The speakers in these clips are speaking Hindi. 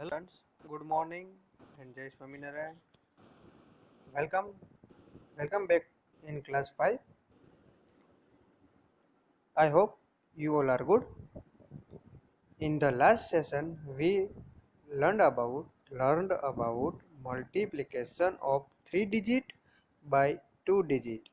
Hello friends, good morning and Jai Swaminarayan. Welcome, welcome back in class 5. I hope you all are good. In the last session, we learned about multiplication of 3 digit by 2 digit.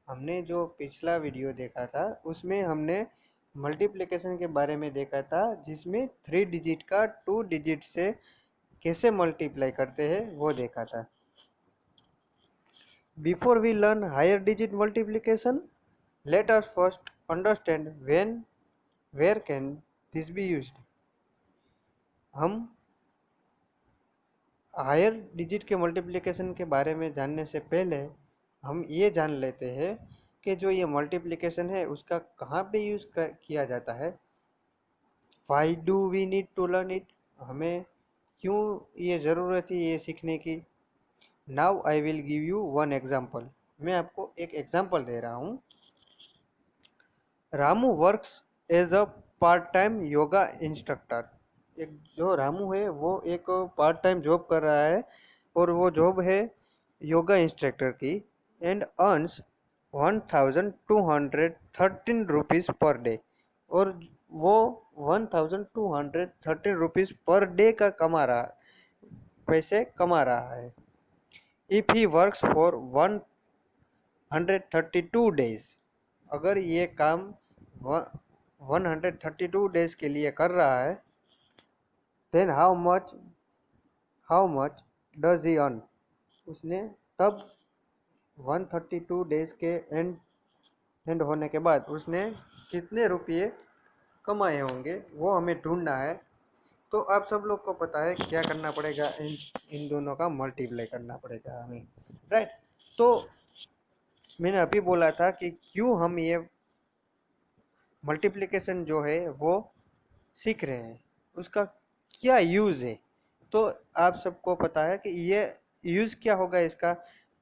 हमने जो पिछला वीडियो देखा था उसमें हमने मल्टीप्लिकेशन के बारे में देखा था, जिसमें 3 डिजिट का 2 डिजिट से कैसे मल्टीप्लाई करते हैं वो देखा था. Before we learn higher digit multiplication, let us first understand where can this be used. हम हायर डिजिट के मल्टीप्लिकेशन के बारे में जानने से पहले हम ये जान लेते हैं कि जो ये मल्टीप्लिकेशन है उसका कहाँ पे यूज़ किया जाता है. Why do we need to learn it? हमें क्यों ये ज़रूरत है ये सीखने की. Now I will give you one example. मैं आपको एक एग्जाम्पल दे रहा हूँ. Ramu works as a part time yoga instructor. एक जो रामू है वो एक पार्ट टाइम जॉब कर रहा है और वो जॉब है योगा इंस्ट्रक्टर की. And earns 1213 rupees per day. और वो 1213 रुपीज़ पर डे का पैसे कमा रहा है. If he works for 132 days. अगर ये काम 132 डेज के लिए कर रहा है, then how much does he earn. उसने तब 132 डेज के एंड होने के बाद उसने कितने रुपये कमाए होंगे वो हमें ढूंढना है. तो आप सब लोग को पता है क्या करना पड़ेगा, इन दोनों का मल्टीप्लाई करना पड़ेगा हमें, राइट. तो मैंने अभी बोला था कि क्यों हम ये मल्टीप्लिकेशन जो है वो सीख रहे हैं, उसका क्या यूज़ है. तो आप सबको पता है कि ये यूज़ क्या होगा इसका.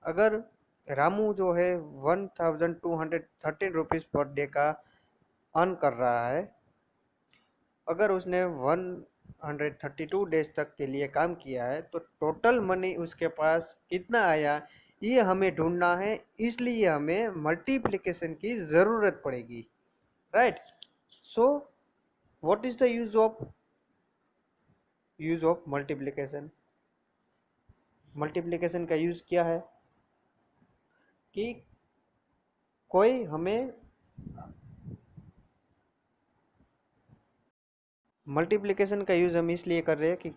अगर रामू जो है 1213 रुपीज़ पर डे का अर्न कर रहा है, अगर उसने 132 डेज तक के लिए काम किया है तो टोटल मनी उसके पास कितना आया ये हमें ढूंढना है. इसलिए हमें मल्टीप्लिकेशन की ज़रूरत पड़ेगी, right. So what is the use of multiplication. Multiplication का यूज क्या है कि कोई हमें मल्टीप्लिकेशन का यूज हम इसलिए कर रहे हैं कि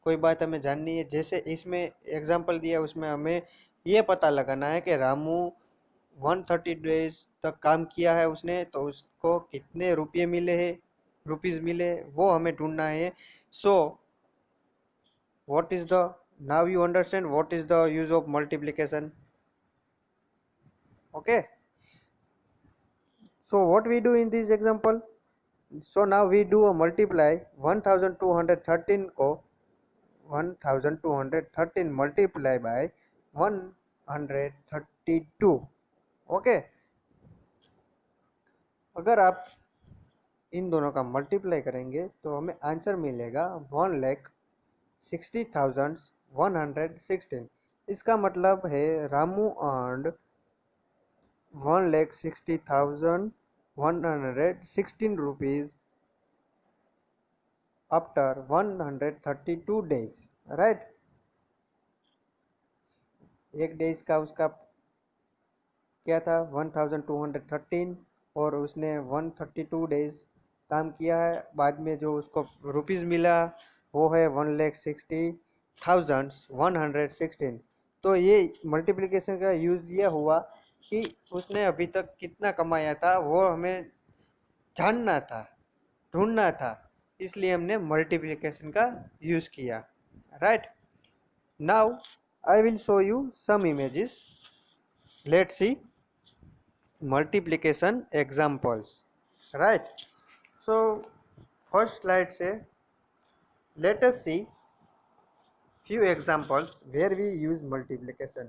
कोई बात हमें जाननी है. जैसे इसमें एग्जांपल दिया उसमें हमें ये पता लगाना है कि रामू 130 डेज तक काम किया है उसने, तो उसको कितने रुपीज़ मिले वो हमें ढूंढना है. सो what is the now you understand what is the use of multiplication. Okay, so what we do in this example. So now we do a multiply 1213 को 1213 multiply by 132. ओके, अगर आप इन दोनों का मल्टीप्लाई करेंगे तो हमें आंसर मिलेगा 1,60,116. इसका मतलब है Ramu earned 1,60,116 rupees after 132 days, right. एक डेज का उसका क्या था 1,213 और उसने 132 डेज काम किया है. बाद में जो उसको रुपीज़ मिला वो है 1,60,116. तो ये मल्टीप्लिकेशन का यूज़ ये हुआ कि उसने अभी तक कितना कमाया था वो हमें जानना था, ढूंढना था. इसलिए हमने मल्टीप्लिकेशन का यूज़ किया, right. Now I will show you some images. Let's see multiplication examples, right. So first slide say let us see few examples where we use multiplication.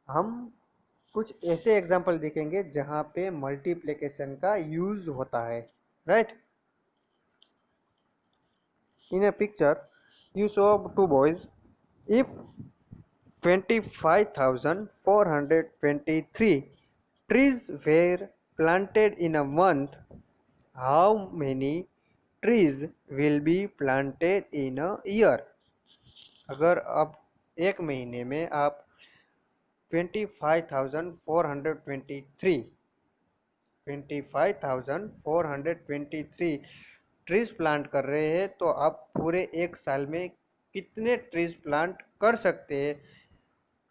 हम कुछ ऐसे एग्जाम्पल देखेंगे जहाँ पे मल्टीप्लिकेशन का यूज होता है, right. In A picture you saw two boys. If 25,423 trees were planted in a month, how many trees will be planted in a year? अगर आप एक महीने में आप 25,423 ट्रीज प्लांट कर रहे हैं, तो आप पूरे एक साल में कितने ट्रीज प्लांट कर सकते हैं,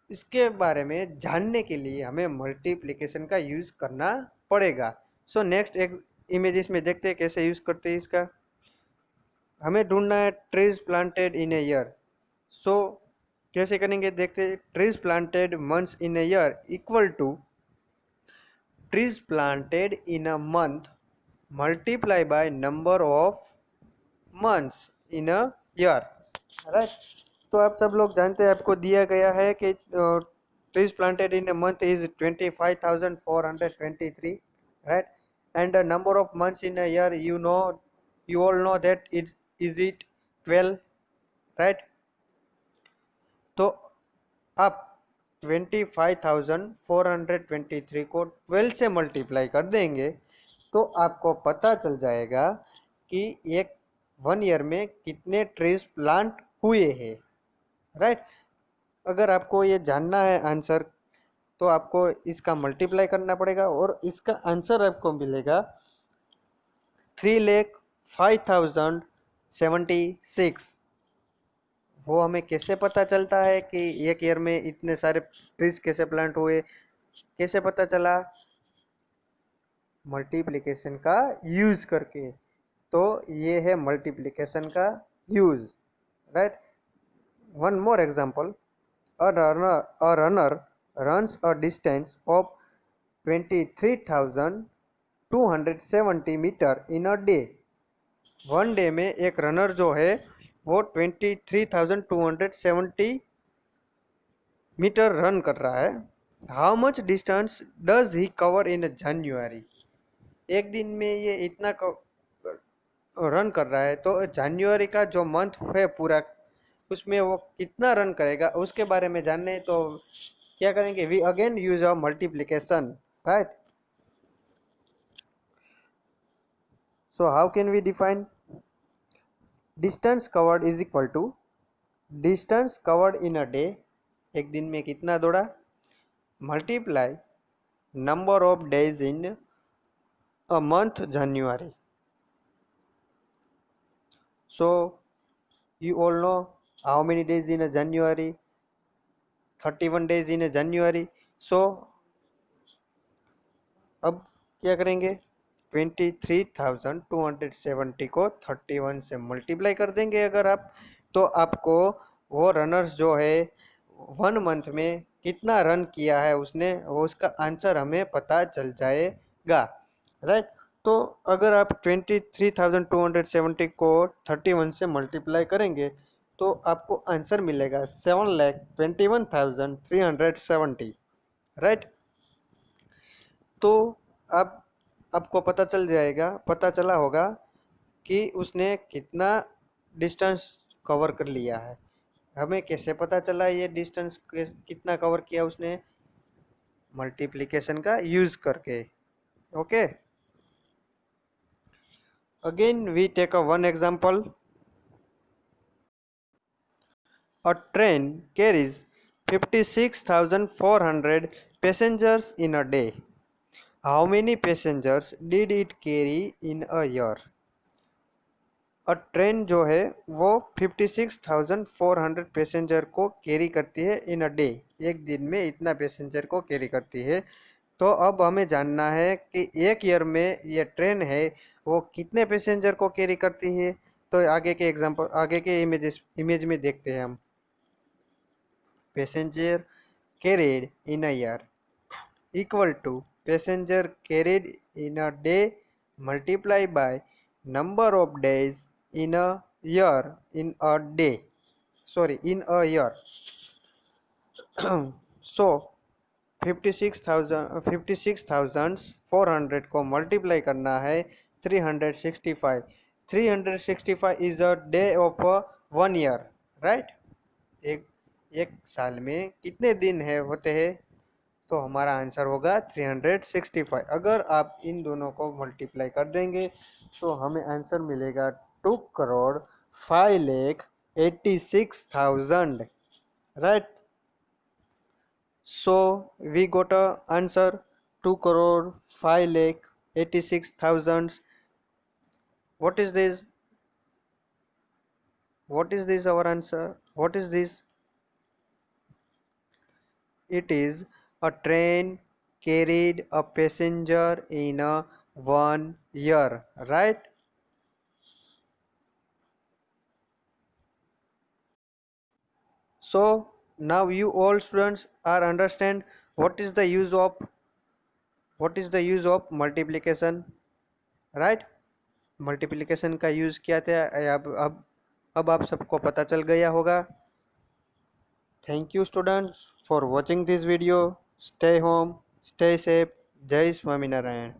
इसके बारे में जानने के लिए हमें मल्टीप्लिकेशन का यूज करना पड़ेगा। सो नेक्स्ट एक इमेजेस में देखते हैं कैसे यूज करते हैं इसका। हमें ढूंढना है trees planted in a year. So कैसे करेंगे देखते हैं। Trees planted months in a year equal to trees planted in a month multiply by number of months in a year, right. तो आप सब लोग जानते हैं, आपको दिया गया है कि trees planted in a month is 25,423, right, and the number of months in a year, you all know that it is 12, right। तो आप 25,423 को 12 से मल्टीप्लाई कर देंगे तो आपको पता चल जाएगा कि एक 1 ईयर में कितने ट्रीज प्लांट हुए हैं, राइट। अगर आपको ये जानना है आंसर, तो आपको इसका मल्टीप्लाई करना पड़ेगा और इसका आंसर आपको मिलेगा 3,05,076। वो हमें कैसे पता चलता है कि एक ईयर में इतने सारे ट्रीज कैसे प्लांट हुए, कैसे पता चला? मल्टीप्लिकेशन का यूज करके। तो ये है मल्टीप्लिकेशन का use, right. One more example, a runner runs a distance of 23,270 metre in a day. One day में एक रनर जो है वो 23,270 मीटर रन कर रहा है। How much distance does he cover in January? एक दिन में ये इतना रन कर रहा है, तो जनवरी का जो मंथ है पूरा, उसमें वो कितना रन करेगा उसके बारे में जानने तो क्या करेंगे? We again use a multiplication, right. So how can we define? Distance covered is equal to distance covered in a day, एक दिन में कितना दौड़ा, multiply number of days in a month January. So you all know how many days in a January? 31 days in a January. So अब क्या करेंगे? 23,270 को 31 से मल्टीप्लाई कर देंगे अगर आप, तो आपको वो रनर्स जो है 1 मंथ में कितना रन किया है उसने, वो उसका आंसर हमें पता चल जाएगा, राइट। तो अगर आप 23,270 को 31 से मल्टीप्लाई करेंगे तो आपको आंसर मिलेगा 7,21,370, राइट। तो अब आपको पता चला होगा कि उसने कितना डिस्टेंस कवर कर लिया है। हमें कैसे पता चला ये डिस्टेंस कितना कवर किया उसने? मल्टीप्लिकेशन का यूज करके, okay. Again, we take one example. A train carries 56,400 passengers in a day. How many passengers did it carry in a year? A train जो है वो 56,400 पैसेंजर को कैरी करती है इन अ डे, एक दिन में इतना पैसेंजर को कैरी करती है। तो अब हमें जानना है कि एक ईयर में ये ट्रेन है वो कितने पैसेंजर को कैरी करती है। तो आगे के इमेज में देखते हैं हम। Passenger carried in a year equal to passenger carried in a day multiply by number of days in a year, in a day, sorry, in a year. So 56,400 को मल्टीप्लाई करना है 365। 365 is a day of 1 year, right. एक एक साल में कितने दिन है होते हैं, तो हमारा आंसर होगा 365। अगर आप इन दोनों को मल्टीप्लाई कर देंगे तो हमें आंसर मिलेगा 2,05,86,000, right. So we got a answer 2,05,86,000. What is this? What is this our answer? What is this? It is a train carried a passenger in a 1 year, right? So now you all students are understand what is the use of multiplication, right? Multiplication का यूज़ किया था। अब आप सबको पता चल गया होगा। Thank you students for watching this video. Stay home, stay safe. जय स्वामीनारायण।